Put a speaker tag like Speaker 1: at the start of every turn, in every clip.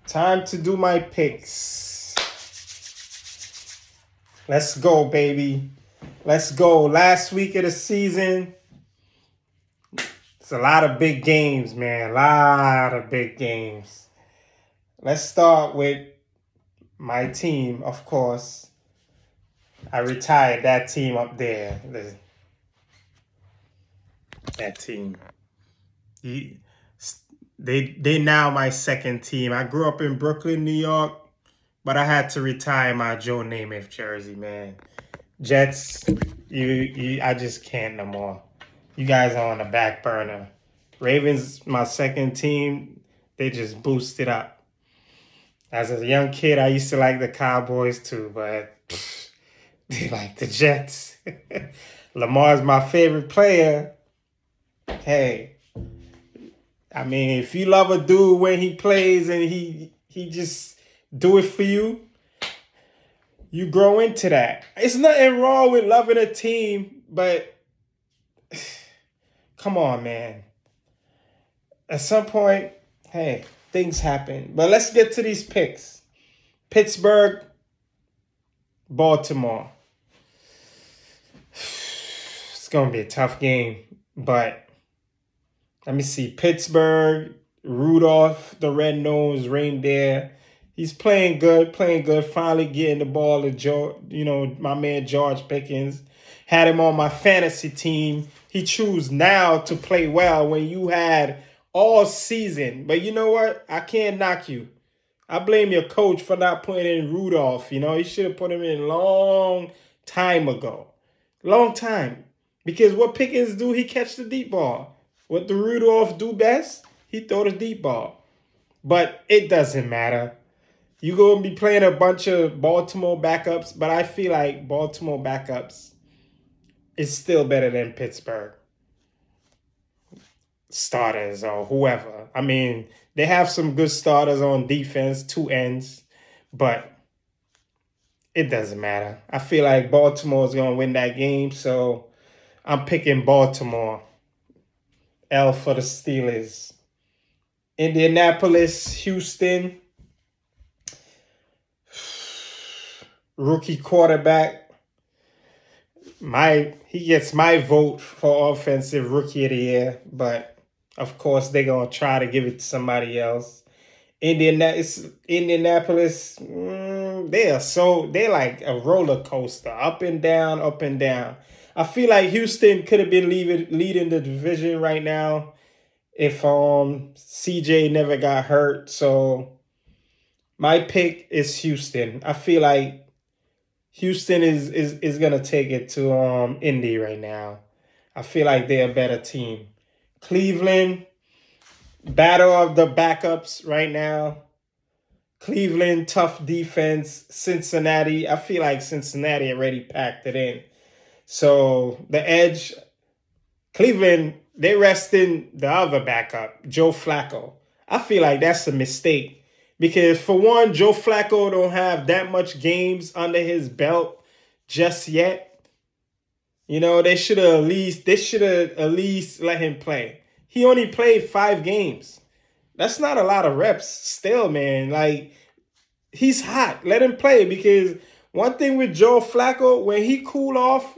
Speaker 1: Time to do my picks. Let's go, baby. Let's go. Last week of the season, it's a lot of big games, man. A lot of big games. Let's start with my team, of course. I retired that team up there. That team. He- they now my second team. I grew up in Brooklyn, New York, but I had to retire my Joe Namath jersey, man. Jets, I just can't no more. You guys are on the back burner. Ravens, my second team, they just boosted up. As a young kid, I used to like the Cowboys too, but they like the Jets. Lamar's my favorite player. Hey, I mean, if you love a dude when he plays and he just do it for you, you grow into that. It's nothing wrong with loving a team, but come on, man. At some point, hey, things happen. But let's get to these picks. Pittsburgh, Baltimore. It's going to be a tough game, but let me see. Pittsburgh, Rudolph, the red-nosed reindeer. He's playing good, finally getting the ball to my man George Pickens. Had him on my fantasy team. He chose now to play well when you had all season. But you know what? I can't knock you. I blame your coach for not putting in Rudolph. He should have put him in long time ago. Long time. Because what Pickens do, he catch the deep ball. What the Rudolph do best, he throw the deep ball. But it doesn't matter. You going to be playing a bunch of Baltimore backups, but I feel like Baltimore backups is still better than Pittsburgh starters or whoever. I mean, they have some good starters on defense, two ends, but it doesn't matter. I feel like Baltimore is going to win that game, so I'm picking Baltimore. L for the Steelers. Indianapolis, Houston. Rookie quarterback. He gets my vote for offensive rookie of the year, but of course they're gonna try to give it to somebody else. Indianapolis, they're like a roller coaster, up and down, up and down. I feel like Houston could have been leading the division right now if CJ never got hurt. So my pick is Houston. I feel like Houston is gonna take it to Indy right now. I feel like they're a better team. Cleveland, battle of the backups right now. Cleveland, tough defense. Cincinnati, I feel like Cincinnati already packed it in. So the edge, Cleveland, they resting the other backup, Joe Flacco. I feel like that's a mistake because for one, Joe Flacco don't have that much games under his belt just yet. They should have at least let him play. He only played 5 games. That's not a lot of reps still, man. Like he's hot. Let him play because one thing with Joe Flacco, when he cool off,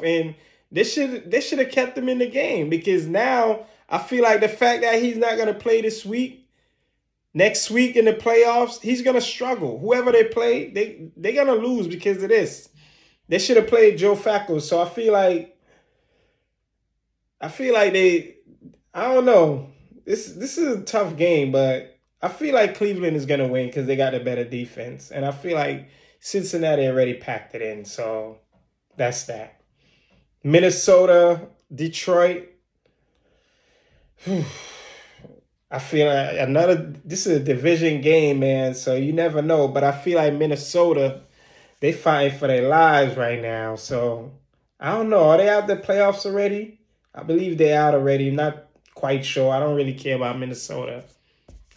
Speaker 1: and they should have kept him in the game because now I feel like the fact that he's not gonna play this week, next week in the playoffs, he's gonna struggle. Whoever they play, they're gonna lose because of this. They should have played Joe Flacco. So I feel like I don't know. This is a tough game, but I feel like Cleveland is gonna win because they got a better defense, and I feel like Cincinnati already packed it in. So that's that. Minnesota, Detroit. I feel like this is a division game, man. So you never know, but I feel like Minnesota they fighting for their lives right now. So I don't know. Are they out the playoffs already? I believe they're out already. Not quite sure. I don't really care about Minnesota.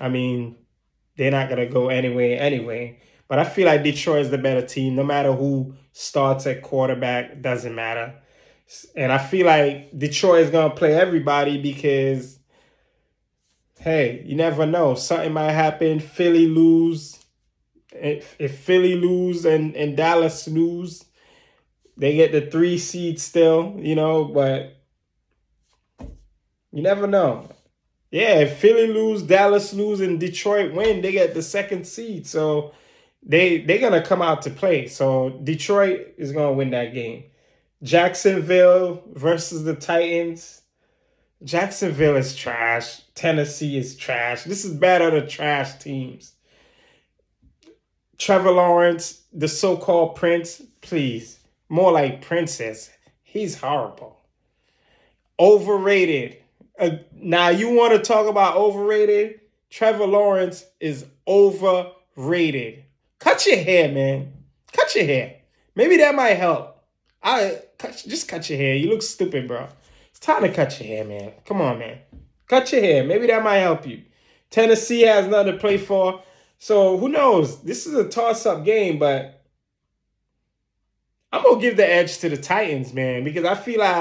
Speaker 1: I mean, they're not gonna go anywhere anyway. But I feel like Detroit is the better team. No matter who starts at quarterback, doesn't matter. And I feel like Detroit is gonna play everybody because hey, you never know. Something might happen. Philly lose. If Philly lose and Dallas lose, they get the 3 seed still, but you never know. Yeah, if Philly lose, Dallas lose, and Detroit win, they get the 2nd seed. So they're gonna come out to play. So Detroit is gonna win that game. Jacksonville versus the Titans. Jacksonville is trash. Tennessee is trash. This is bad other trash teams. Trevor Lawrence, the so-called prince, please. More like princess. He's horrible. Overrated. Now you want to talk about overrated? Trevor Lawrence is overrated. Cut your hair, man. Cut your hair. Maybe that might help. Just cut your hair. You look stupid, bro. It's time to cut your hair, man. Come on, man. Cut your hair. Maybe that might help you. Tennessee has nothing to play for. So who knows? This is a toss-up game, but I'm gonna give the edge to the Titans, man, because I feel like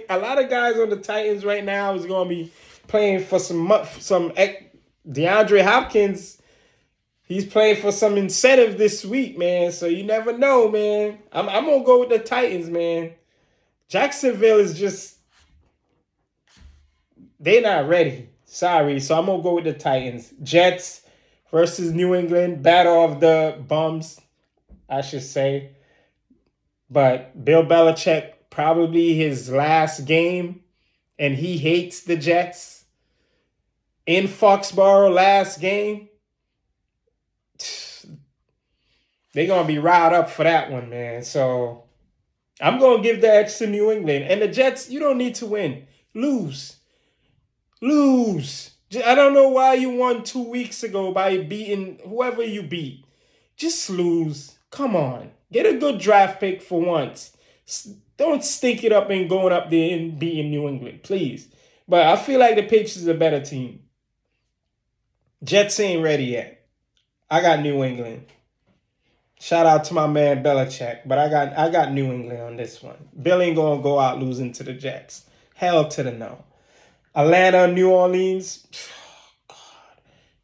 Speaker 1: a lot of guys on the Titans right now is gonna be playing for some DeAndre Hopkins. He's playing for some incentive this week, man. So you never know, man. I'm gonna go with the Titans, man. Jacksonville is just they're not ready. Sorry, so I'm gonna go with the Titans. Jets versus New England, battle of the bums, I should say. But Bill Belichick, probably his last game, and he hates the Jets. In Foxborough, last game, they're going to be riled up for that one, man. So I'm going to give the edge to New England. And the Jets, you don't need to win. Lose. Lose. I don't know why you won 2 weeks ago by beating whoever you beat. Just lose. Come on. Get a good draft pick for once. Don't stink it up and going up there and beating New England, please. But I feel like the Patriots is a better team. Jets ain't ready yet. I got New England. Shout out to my man Belichick, but I got New England on this one. Bill ain't gonna go out losing to the Jets. Hell to the no. Atlanta, New Orleans. Oh, God.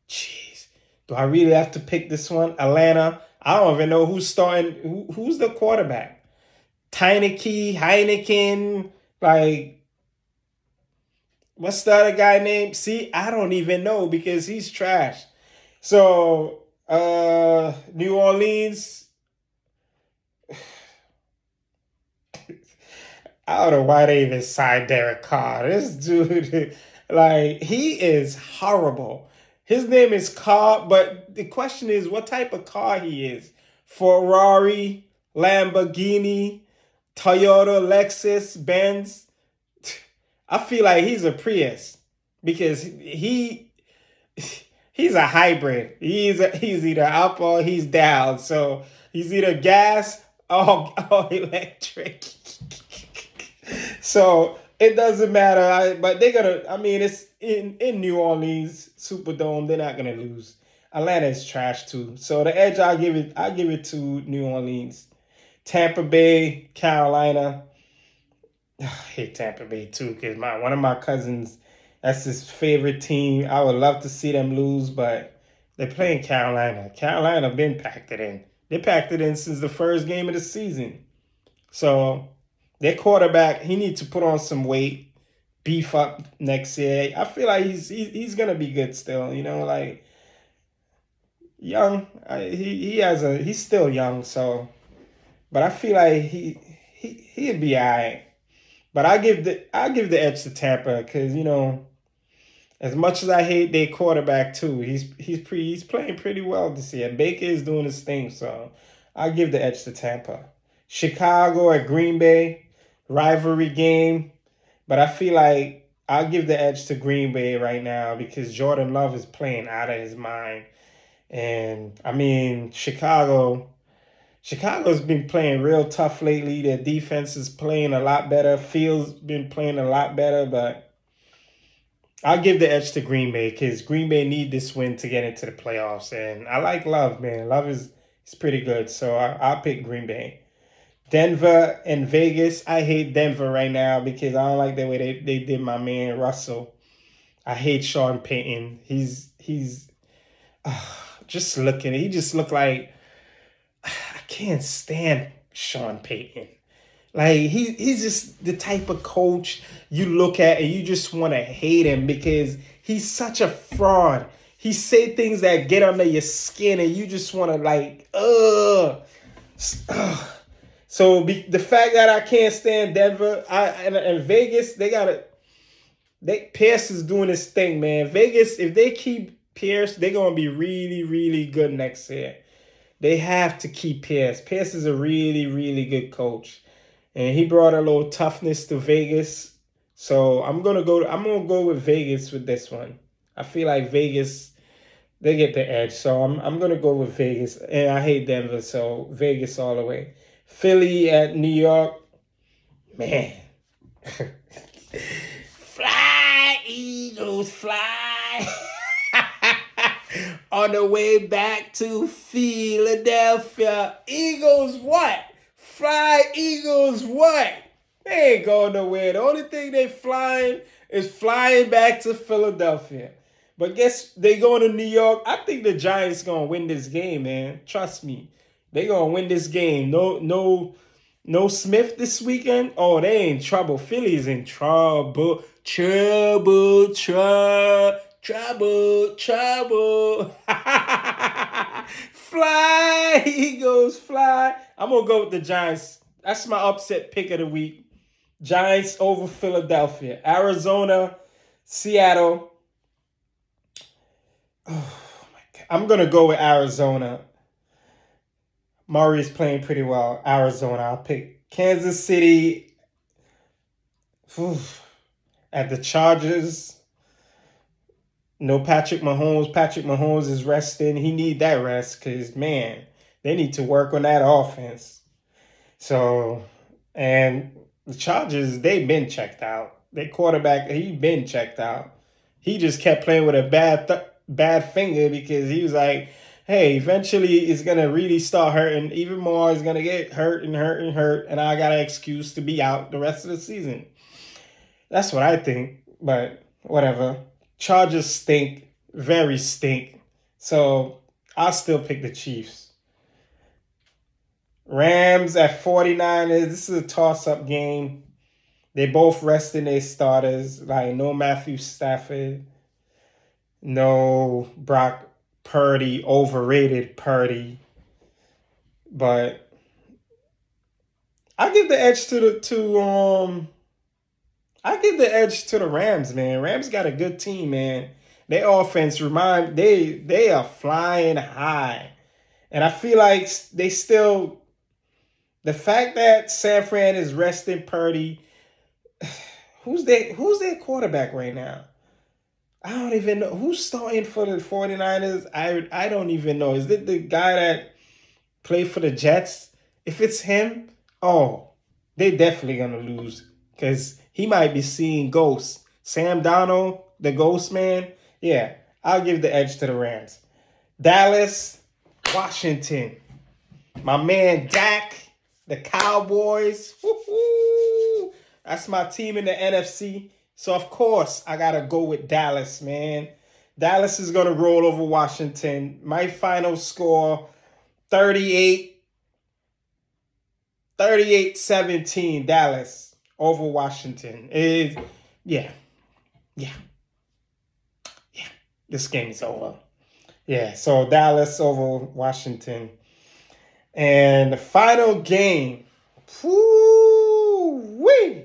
Speaker 1: Jeez. Do I really have to pick this one? Atlanta. I don't even know who's starting. Who's the quarterback? Heineken. Like, what's the other guy named? See, I don't even know because he's trash. So, New Orleans. I don't know why they even signed Derek Carr. This dude, like, he is horrible. His name is Carr, but the question is what type of car he is. Ferrari, Lamborghini, Toyota, Lexus, Benz. I feel like he's a Prius because he's a hybrid. He's either up or he's down. So he's either gas or electric. So it doesn't matter. But they're gonna. I mean, it's in New Orleans Superdome. They're not gonna lose. Atlanta is trash too. So the edge, I give it to New Orleans. Tampa Bay, Carolina. I hate Tampa Bay too because one of my cousins, that's his favorite team. I would love to see them lose, but they're playing Carolina. Carolina been packed it in. They packed it in since the first game of the season. So their quarterback, he needs to put on some weight, beef up next year. I feel like he's gonna be good still. Like young. He's still young. So, but I feel like he'd be alright. But I give the edge to Tampa because as much as I hate their quarterback too, he's playing pretty well this year. Baker is doing his thing, so I give the edge to Tampa. Chicago at Green Bay, rivalry game, but I feel like I'll give the edge to Green Bay right now because Jordan Love is playing out of his mind, and I mean Chicago's been playing real tough lately. Their defense is playing a lot better. Fields been playing a lot better, but I'll give the edge to Green Bay because Green Bay need this win to get into the playoffs. And I like Love, man. Love is pretty good, so I'll pick Green Bay. Denver and Vegas. I hate Denver right now because I don't like the way they did my man Russell. I hate Sean Payton. He's just looking. He just looked like I can't stand Sean Payton. Like he's just the type of coach you look at and you just want to hate him because he's such a fraud. He say things that get under your skin and you just want to like ugh. So the fact that I can't stand Denver, and Vegas, Pierce is doing his thing, man. Vegas, if they keep Pierce, they're gonna be really, really good next year. They have to keep Pierce. Pierce is a really, really good coach, and he brought a little toughness to Vegas. So I'm gonna go with Vegas with this one. I feel like Vegas they get the edge. So I'm gonna go with Vegas. And I hate Denver, so Vegas all the way. Philly at New York, man. Fly, Eagles, fly. On the way back to Philadelphia. Eagles what? Fly, Eagles what? They ain't going nowhere. The only thing they flying is flying back to Philadelphia. But guess they going to New York. I think the Giants gonna win this game, man. Trust me. They gonna win this game. No Smith this weekend. Oh, they in trouble. Philly's in trouble. Trouble. Fly, Eagles, fly. I'm gonna go with the Giants. That's my upset pick of the week. Giants over Philadelphia. Arizona, Seattle. Oh my God. I'm gonna go with Arizona. Murray is playing pretty well. Arizona. I'll pick Kansas City. At the Chargers. No Patrick Mahomes. Patrick Mahomes is resting. He need that rest because, man, they need to work on that offense. So, and the Chargers, they've been checked out. Their quarterback, he been checked out. He just kept playing with a bad finger because he was like, hey, eventually it's going to really start hurting. Even more is going to get hurt, and I got an excuse to be out the rest of the season. That's what I think, but whatever. Chargers stink, very stink. So I'll still pick the Chiefs. Rams at 49ers. This is a toss-up game. They both resting their starters. Like no Matthew Stafford. No Brock Purdy. Overrated Purdy. But I give the edge to the Rams, man. Rams got a good team, man. Their offense they are flying high. And I feel like they still the fact that San Fran is resting Purdy, who's their quarterback right now? I don't even know who's starting for the 49ers. I don't even know. Is it the guy that played for the Jets? If it's him, oh, they definitely gonna lose because he might be seeing ghosts. Sam Darnold, the ghost man. Yeah, I'll give the edge to the Rams. Dallas, Washington. My man Dak, the Cowboys. Woo-hoo. That's my team in the NFC. So, of course, I got to go with Dallas, man. Dallas is going to roll over Washington. My final score, 38-17, Dallas over Washington. Yeah. This game is over. Yeah, so Dallas over Washington. And the final game, woo-wee,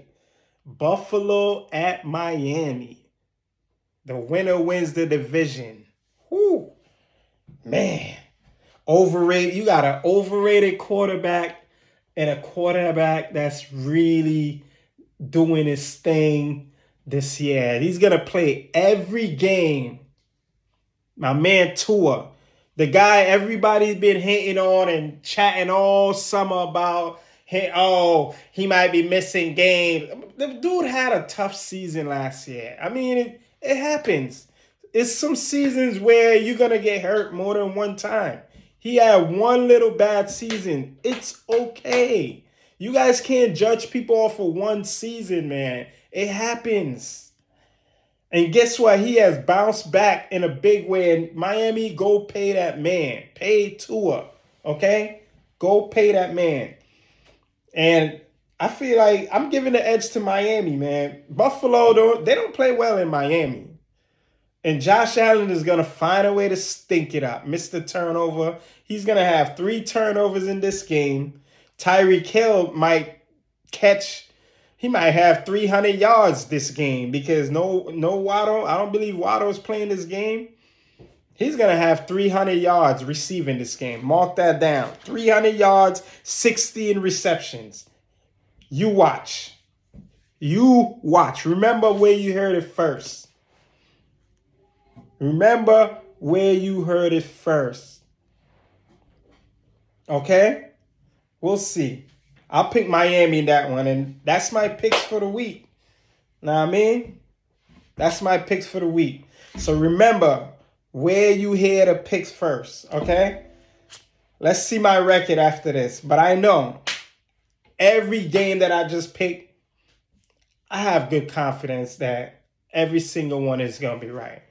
Speaker 1: Buffalo at Miami. The winner wins the division. Whoo, man. Overrated. You got an overrated quarterback and a quarterback that's really doing his thing this year. He's going to play every game. My man Tua, the guy everybody's been hating on and chatting all summer about, he might be missing games. The dude had a tough season last year. I mean, it happens. It's some seasons where you're going to get hurt more than one time. He had one little bad season. It's okay. You guys can't judge people off of one season, man. It happens. And guess what? He has bounced back in a big way. And Miami, go pay that man. Pay Tua. Okay? Go pay that man. And I feel like I'm giving the edge to Miami, man. Buffalo, they don't play well in Miami. And Josh Allen is going to find a way to stink it up. Mr. Turnover. He's going to have 3 turnovers in this game. Tyreek Hill might catch, he might have 300 yards this game because no Waddle. I don't believe Waddle is playing this game. He's going to have 300 yards receiving this game. Mark that down. 300 yards, 16 receptions. You watch. You watch. Remember where you heard it first. Remember where you heard it first. Okay? We'll see. I'll pick Miami in that one. And that's my picks for the week. Know what I mean? That's my picks for the week. So remember where you hear the picks first. Okay? Let's see my record after this. But I know every game that I just picked, I have good confidence that every single one is going to be right.